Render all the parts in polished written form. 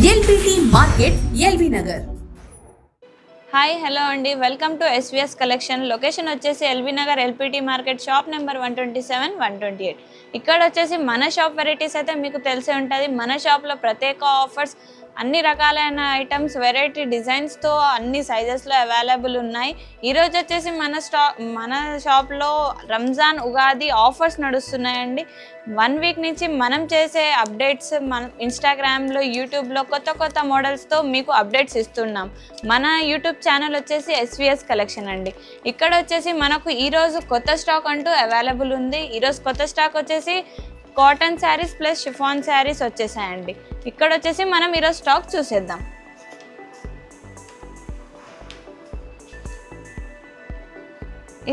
LBT market LB Nagar. Hi hello అండి, welcome to SVS collection. Location వచ్చేసి LB Nagar LPT market shop number 127, 128. ఇక్కడ వచ్చేసి మన షాప్ వెరైటీస్ అయితే మీకు తెలిసే ఉంటుంది. మన షాప్లో ప్రత్యేక ఆఫర్స్, అన్ని రకాలైన ఐటమ్స్, వెరైటీ డిజైన్స్తో అన్ని సైజెస్లో అవైలబుల్ ఉన్నాయి. ఈరోజు వచ్చేసి మన షాప్లో రంజాన్ ఉగాది ఆఫర్స్ నడుస్తున్నాయండి. 1 వీక్ నుంచి మనం చేసే అప్డేట్స్ మన ఇన్స్టాగ్రామ్లో, యూట్యూబ్లో కొత్త మోడల్స్తో మీకు అప్డేట్స్ ఇస్తున్నాం. మన యూట్యూబ్ ఛానల్ వచ్చేసి ఎస్విఎస్ కలెక్షన్ అండి. ఇక్కడ వచ్చేసి మనకు ఈరోజు కొత్త స్టాక్ అంటూ అవైలబుల్ ఉంది. ఈరోజు కొత్త స్టాక్ వచ్చేసి cotton saris plus chiffon saris వచ్చేసాయండి. ఇక్కడ వచ్చేసి మనం ఈరోజు స్టాక్ చూసేద్దాం.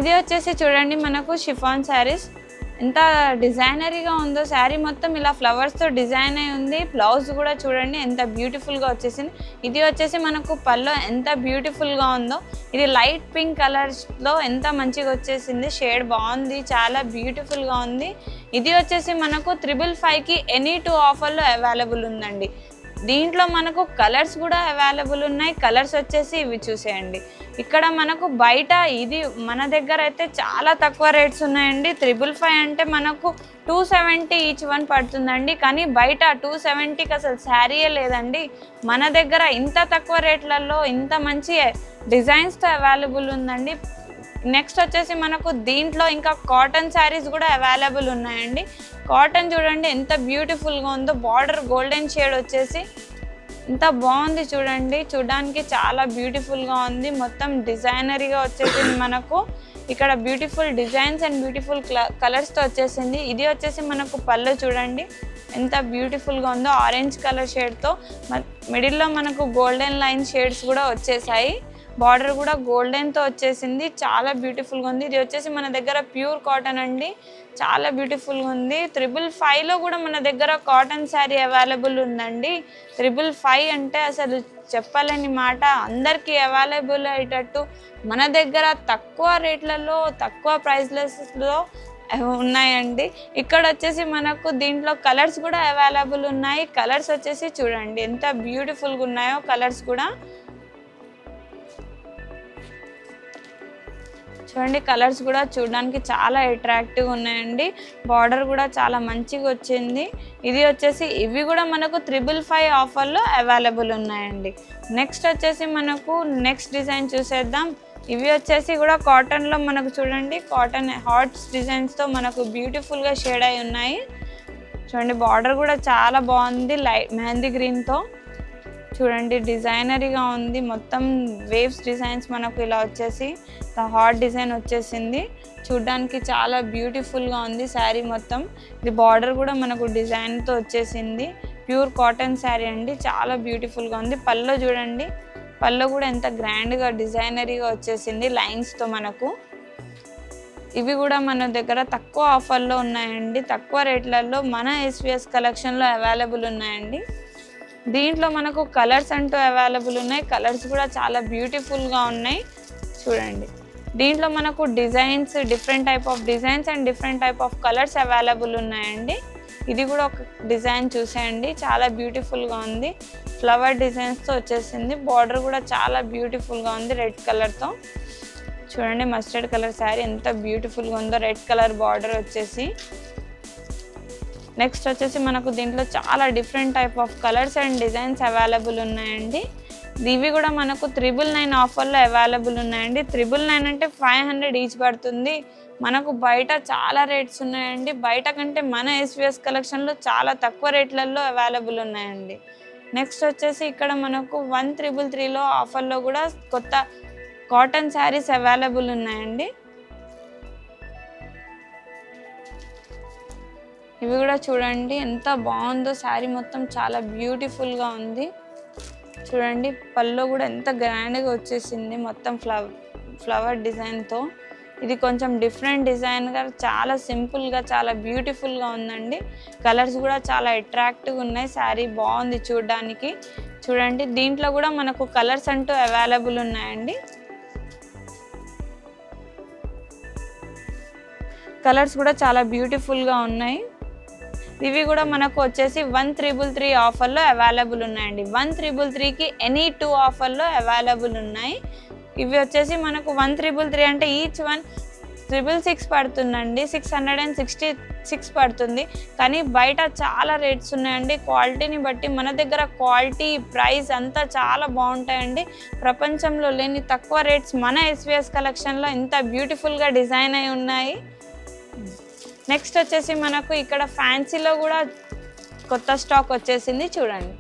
ఇది వచ్చేసి చూడండి, మనకు షిఫాన్ శారీస్ ఎంత డిజైనరీగా ఉందో. శారీ మొత్తం ఇలా ఫ్లవర్స్తో డిజైన్ అయి ఉంది. బ్లౌజ్ కూడా చూడండి ఎంత బ్యూటిఫుల్గా వచ్చేసింది. ఇది వచ్చేసి మనకు పల్లో ఎంత బ్యూటిఫుల్గా ఉందో. ఇది లైట్ పింక్ కలర్స్లో ఎంత మంచిగా వచ్చేసింది. షేడ్ బాగుంది, చాలా బ్యూటిఫుల్గా ఉంది. ఇది వచ్చేసి మనకు 555కి ఎనీ 2 ఆఫర్లో అవైలబుల్ ఉందండి. దీంట్లో మనకు కలర్స్ కూడా అవైలబుల్ ఉన్నాయి. కలర్స్ వచ్చేసి ఇవి చూసేయండి. ఇక్కడ మనకు బయట ఇది మన దగ్గర అయితే చాలా తక్కువ రేట్స్ ఉన్నాయండి. 555 అంటే మనకు 270 ఈచ్ వన్ పడుతుందండి. కానీ బయట 270కి అసలు శారీయే లేదండి. మన దగ్గర ఇంత తక్కువ రేట్లలో ఇంత మంచి డిజైన్స్తో అవైలబుల్ ఉందండి. నెక్స్ట్ వచ్చేసి మనకు దీంట్లో ఇంకా కాటన్ శారీస్ కూడా అవైలబుల్ ఉన్నాయండి. కాటన్ చూడండి ఎంత బ్యూటిఫుల్గా ఉందో. బార్డర్ గోల్డెన్ షేడ్ వచ్చేసి ఎంత బాగుంది చూడండి. చూడడానికి చాలా బ్యూటిఫుల్గా ఉంది. మొత్తం డిజైనరీగా వచ్చేసింది మనకు. ఇక్కడ బ్యూటిఫుల్ డిజైన్స్ అండ్ బ్యూటిఫుల్ కలర్స్తో వచ్చేసింది. ఇది వచ్చేసి మనకు పళ్ళు చూడండి ఎంత బ్యూటిఫుల్గా ఉందో. ఆరెంజ్ కలర్ షేడ్తో మిడిల్లో మనకు గోల్డెన్ లైన్ షేడ్స్ కూడా వచ్చేసాయి. బార్డర్ కూడా గోల్డెన్తో వచ్చేసింది. చాలా బ్యూటిఫుల్గా ఉంది. ఇది వచ్చేసి మన దగ్గర ప్యూర్ కాటన్ అండి. చాలా బ్యూటిఫుల్గా ఉంది. 555లో కూడా మన దగ్గర కాటన్ శారీ అవైలబుల్ ఉందండి. 555 అంటే అసలు చెప్పలేని మాట. అందరికీ అవైలబుల్ అయ్యేటట్టు మన దగ్గర తక్కువ రేట్లలో, తక్కువ ప్రైస్లెస్లో ఉన్నాయండి. ఇక్కడ వచ్చేసి మనకు దీంట్లో కలర్స్ కూడా అవైలబుల్ ఉన్నాయి. కలర్స్ వచ్చేసి చూడండి ఎంత బ్యూటిఫుల్గా ఉన్నాయో. కలర్స్ కూడా చూడండి. కలర్స్ కూడా చూడడానికి చాలా అట్రాక్టివ్గా ఉన్నాయండి. బార్డర్ కూడా చాలా మంచిగా వచ్చింది. ఇది వచ్చేసి ఇవి కూడా మనకు 555 ఆఫర్లో అవైలబుల్ ఉన్నాయండి. నెక్స్ట్ వచ్చేసి మనకు నెక్స్ట్ డిజైన్ చూసేద్దాం. ఇవి వచ్చేసి కూడా కాటన్లో మనకు చూడండి, కాటన్ హార్ట్స్ డిజైన్స్తో మనకు బ్యూటిఫుల్గా షేడ్ అయి ఉన్నాయి. చూడండి బార్డర్ కూడా చాలా బాగుంది. లైట్ మెహందీ గ్రీన్తో చూడండి డిజైనరీగా ఉంది. మొత్తం వేవ్స్ డిజైన్స్ మనకు ఇలా వచ్చేసి హార్ట్ డిజైన్ వచ్చేసింది. చూడ్డానికి చాలా బ్యూటిఫుల్గా ఉంది శారీ మొత్తం. ఇది బార్డర్ కూడా మనకు డిజైన్తో వచ్చేసింది. ప్యూర్ కాటన్ శారీ అండి. చాలా బ్యూటిఫుల్గా ఉంది. పళ్ళు చూడండి, పళ్ళు కూడా ఎంత గ్రాండ్గా డిజైనరీగా వచ్చేసింది లైన్స్తో మనకు. ఇవి కూడా మన దగ్గర తక్కువ ఆఫర్లో ఉన్నాయండి. తక్కువ రేట్లలో మన ఎస్విఎస్ కలెక్షన్లో అవైలబుల్ ఉన్నాయండి. దీంట్లో మనకు కలర్స్ అంటూ అవైలబుల్ ఉన్నాయి. కలర్స్ కూడా చాలా బ్యూటిఫుల్గా ఉన్నాయి చూడండి. దీంట్లో మనకు designs, different type of designs and different type of colours available ఉన్నాయండి. ఇది కూడా ఒక డిజైన్ చూసేయండి, చాలా బ్యూటిఫుల్గా ఉంది. ఫ్లవర్ డిజైన్స్తో వచ్చేసింది. బార్డర్ కూడా చాలా బ్యూటిఫుల్గా ఉంది రెడ్ కలర్తో. చూడండి మస్టర్డ్ కలర్ శారీ ఎంత బ్యూటిఫుల్గా ఉందో. రెడ్ కలర్ బార్డర్ వచ్చేసి. నెక్స్ట్ వచ్చేసి మనకు దీంట్లో చాలా different type of colours and designs available ఉన్నాయండి. ఇవి కూడా మనకు 999 ఆఫర్లో అవైలబుల్ ఉన్నాయండి. 999 అంటే 500 ఈచ్ పడుతుంది. మనకు బయట చాలా రేట్స్ ఉన్నాయండి. బయట కంటే మన ఎస్విఎస్ కలెక్షన్లో చాలా తక్కువ రేట్లలో అవైలబుల్ ఉన్నాయండి. నెక్స్ట్ వచ్చేసి ఇక్కడ మనకు 1333లో ఆఫర్లో కూడా కొత్త కాటన్ శారీస్ అవైలబుల్ ఉన్నాయండి. ఇవి కూడా చూడండి ఎంత బాగుందో. శారీ మొత్తం చాలా బ్యూటిఫుల్గా ఉంది. చూడండి పళ్ళు కూడా ఎంత గ్రాండ్గా వచ్చేసింది మొత్తం ఫ్లవర్ డిజైన్తో. ఇది కొంచెం డిఫరెంట్ డిజైన్గా, చాలా సింపుల్గా, చాలా బ్యూటిఫుల్గా ఉందండి. కలర్స్ కూడా చాలా అట్రాక్టివ్గా ఉన్నాయి. శారీ బాగుంది చూడడానికి. చూడండి దీంట్లో కూడా మనకు కలర్స్ అంటూ అవైలబుల్ ఉన్నాయండి. కలర్స్ కూడా చాలా బ్యూటిఫుల్గా ఉన్నాయి. ఇవి కూడా మనకు వచ్చేసి 1333 ఆఫర్లో అవైలబుల్ ఉన్నాయండి. 1333కి ఎనీ 2 ఆఫర్లో అవైలబుల్ ఉన్నాయి. ఇవి వచ్చేసి మనకు 1333 అంటే ఈచ్ వన్ 666 పడుతుందండి, 666 పడుతుంది. కానీ బయట చాలా రేట్స్ ఉన్నాయండి. క్వాలిటీని బట్టి మన దగ్గర క్వాలిటీ ప్రైస్ అంతా చాలా బాగుంటాయండి. ప్రపంచంలో లేని తక్కువ రేట్స్ మన ఎస్విఎస్ కలెక్షన్లో ఇంత బ్యూటిఫుల్గా డిజైన్ అయి ఉన్నాయి. నెక్స్ట్ వచ్చేసి మనకు ఇక్కడ ఫ్యాన్సీలో కూడా కొత్త స్టాక్ వచ్చేసింది చూడండి.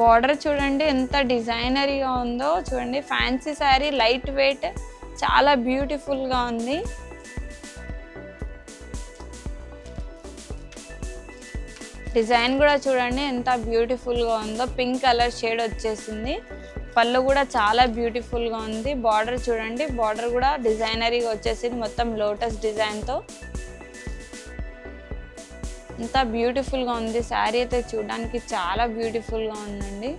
బార్డర్ చూడండి ఎంత డిజైనరీగా ఉందో చూడండి. ఫ్యాన్సీ శారీ లైట్ వెయిట్ చాలా బ్యూటిఫుల్గా ఉంది. డిజైన్ కూడా చూడండి ఎంత బ్యూటిఫుల్గా ఉందో. పింక్ కలర్ షేడ్ వచ్చేసింది. పళ్ళు కూడా చాలా బ్యూటిఫుల్గా ఉంది. బార్డర్ చూడండి, బార్డర్ కూడా డిజైనరీగా వచ్చేసింది మొత్తం లోటస్ డిజైన్తో. ఎంత బ్యూటిఫుల్గా ఉంది శారీ అయితే చూడడానికి చాలా బ్యూటిఫుల్గా ఉందండి.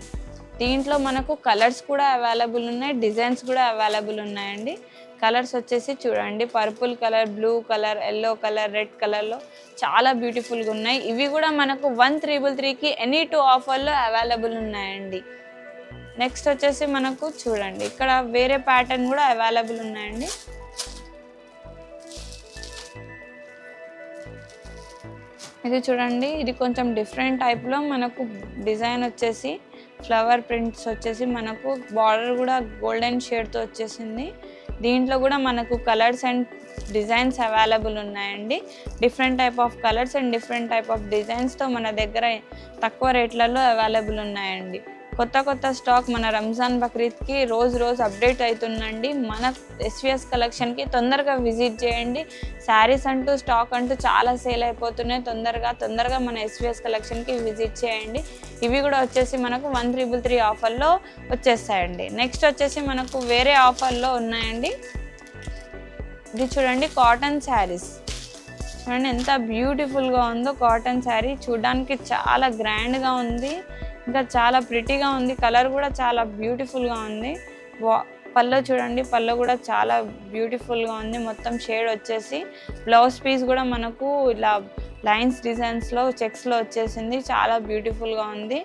దీంట్లో మనకు కలర్స్ కూడా అవైలబుల్ ఉన్నాయి, డిజైన్స్ కూడా అవైలబుల్ ఉన్నాయండి. కలర్స్ వచ్చేసి చూడండి purple colour, blue colour, yellow colour, red కలర్లో చాలా బ్యూటిఫుల్గా ఉన్నాయి. ఇవి కూడా మనకు 1333కి ఎనీ 2 ఆఫర్లో అవైలబుల్ ఉన్నాయండి. నెక్స్ట్ వచ్చేసి మనకు చూడండి ఇక్కడ వేరే ప్యాటర్న్ కూడా అవైలబుల్ ఉన్నాయండి. ఇది చూడండి, ఇది కొంచెం డిఫరెంట్ టైప్లో మనకు డిజైన్ వచ్చేసి ఫ్లవర్ ప్రింట్స్ వచ్చేసి మనకు బార్డర్ కూడా గోల్డెన్ షేడ్తో వచ్చేసింది. దీంట్లో కూడా మనకు కలర్స్ అండ్ డిజైన్స్ అవైలబుల్ ఉన్నాయండి. Different type of colours and different type of డిజైన్స్తో మన దగ్గర తక్కువ రేట్లలో అవైలబుల్ ఉన్నాయండి. కొత్త స్టాక్ మన రంజాన్ బక్రీద్కి రోజు అప్డేట్ అవుతుందండి. మన ఎస్విఎస్ కలెక్షన్కి తొందరగా విజిట్ చేయండి. శారీస్ అంటూ స్టాక్ అంటూ చాలా సేల్ అయిపోతున్నాయి. తొందరగా మన ఎస్విఎస్ కలెక్షన్కి విజిట్ చేయండి. ఇవి కూడా వచ్చేసి మనకు 1333 ఆఫర్లో వచ్చేస్తాయండి. నెక్స్ట్ వచ్చేసి మనకు వేరే ఆఫర్లో ఉన్నాయండి. ఇది చూడండి కాటన్ శారీస్ చూడండి ఎంత బ్యూటిఫుల్గా ఉందో. కాటన్ శారీ చూడడానికి చాలా గ్రాండ్గా ఉంది, ఇంకా చాలా ప్రిటీగా ఉంది. కలర్ కూడా చాలా బ్యూటిఫుల్గా ఉంది. పళ్ళు చూడండి, పళ్ళు కూడా చాలా బ్యూటిఫుల్గా ఉంది. మొత్తం షేడ్ వచ్చేసి బ్లౌజ్ పీస్ కూడా మనకు ఇలా లైన్స్ డిజైన్స్లో చెక్స్లో వచ్చేసింది. చాలా బ్యూటిఫుల్గా ఉంది.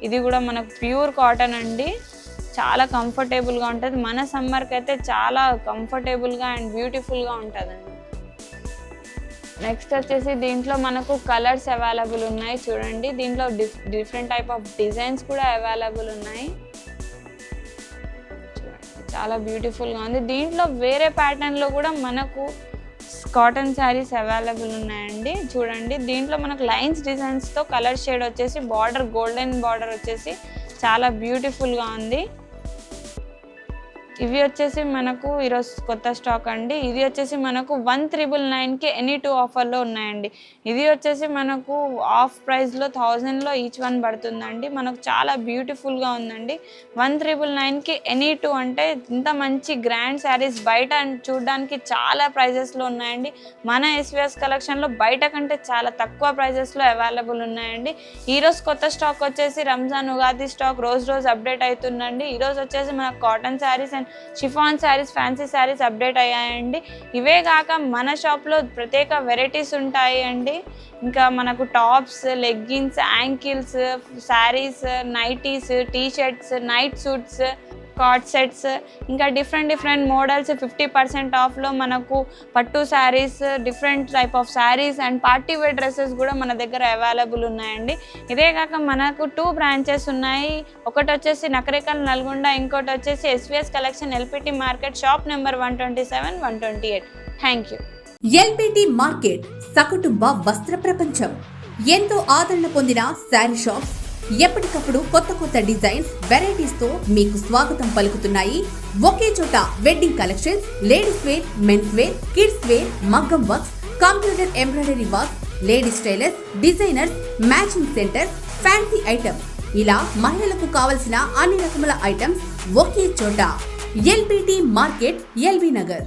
ఇది కూడా మనకు ప్యూర్ కాటన్ అండి. చాలా కంఫర్టబుల్గా ఉంటుంది. మన సమ్మర్కి అయితే చాలా కంఫర్టబుల్గా అండ్ బ్యూటిఫుల్గా ఉంటుందండి. నెక్స్ట్ వచ్చేసి దీంట్లో మనకు కలర్స్ అవైలబుల్ ఉన్నాయి చూడండి. దీంట్లో డిఫరెంట్ టైప్ ఆఫ్ డిజైన్స్ కూడా అవైలబుల్ ఉన్నాయి. చూడండి చాలా బ్యూటిఫుల్గా ఉంది. దీంట్లో వేరే ప్యాటర్న్లో కూడా మనకు కాటన్ శారీస్ అవైలబుల్ ఉన్నాయండి. చూడండి దీంట్లో మనకు లైన్స్ డిజైన్స్తో కలర్ షేడ్ వచ్చేసి బార్డర్ గోల్డెన్ బార్డర్ వచ్చేసి చాలా బ్యూటిఫుల్గా ఉంది. ఇవి వచ్చేసి మనకు ఈరోజు కొత్త స్టాక్ అండి. ఇది వచ్చేసి మనకు 1399కి ఎనీ 2 ఆఫర్లో ఉన్నాయండి. ఇది వచ్చేసి మనకు ఆఫ్ ప్రైస్లో 1000లో ఈచ్ వన్ పడుతుందండి. మనకు చాలా బ్యూటిఫుల్గా ఉందండి. 1399కి ఎనీ 2 అంటే ఇంత మంచి గ్రాండ్ శారీస్ బయట చూడడానికి చాలా ప్రైజెస్లో ఉన్నాయండి. మన ఎస్విఎస్ కలెక్షన్లో బయట కంటే చాలా తక్కువ ప్రైజెస్లో అవైలబుల్ ఉన్నాయండి. ఈరోజు కొత్త స్టాక్ వచ్చేసి రంజాన్ ఉగాది స్టాక్ రోజు అప్డేట్ అవుతుందండి. ఈరోజు వచ్చేసి మనకు cotton saris and chiffon saris, fancy saris update అయ్యాయండి. ఇవే కాక మన షాప్లో ప్రత్యేక వెరైటీస్ ఉంటాయి అండి. ఇంకా మనకు tops, leggings, ankles, saris, nighties, T shirts, night suits, coord sets, ఇంకా డిఫరెంట్ మోడల్స్ 50% ఆఫ్లో మనకు పట్టు saris, different type of saris and party wear dresses కూడా మన దగ్గర అవైలబుల్ ఉన్నాయండి. ఇదే కాక మనకు 2 బ్రాంచెస్ ఉన్నాయి. ఒకటి వచ్చేసి నకరేకల్ నల్గొండ, ఇంకోటి వచ్చేసి SVS collection LPT market shop number 127, 128. Thank you. LPT market సకుటుంబ వస్త్ర ప్రపంచం. ఎంతో ఆదరణ పొందిన శారీ షాప్స్ ఎప్పటికప్పుడు కొత్త డిజైన్స్, వెరైటీస్ తో మీకు స్వాగతం పలుకుతున్నాయి. ఒకే చోట wedding collections, ladies wear, men's wear, kids wear, మగ్గం works, computer embroidery work, ladies tailors, designers, matching centre, fancy items, ఇలా మహిళలకు కావలసిన అన్ని రకముల ఐటమ్స్ ఒకే చోట. LPT market, LB Nagar.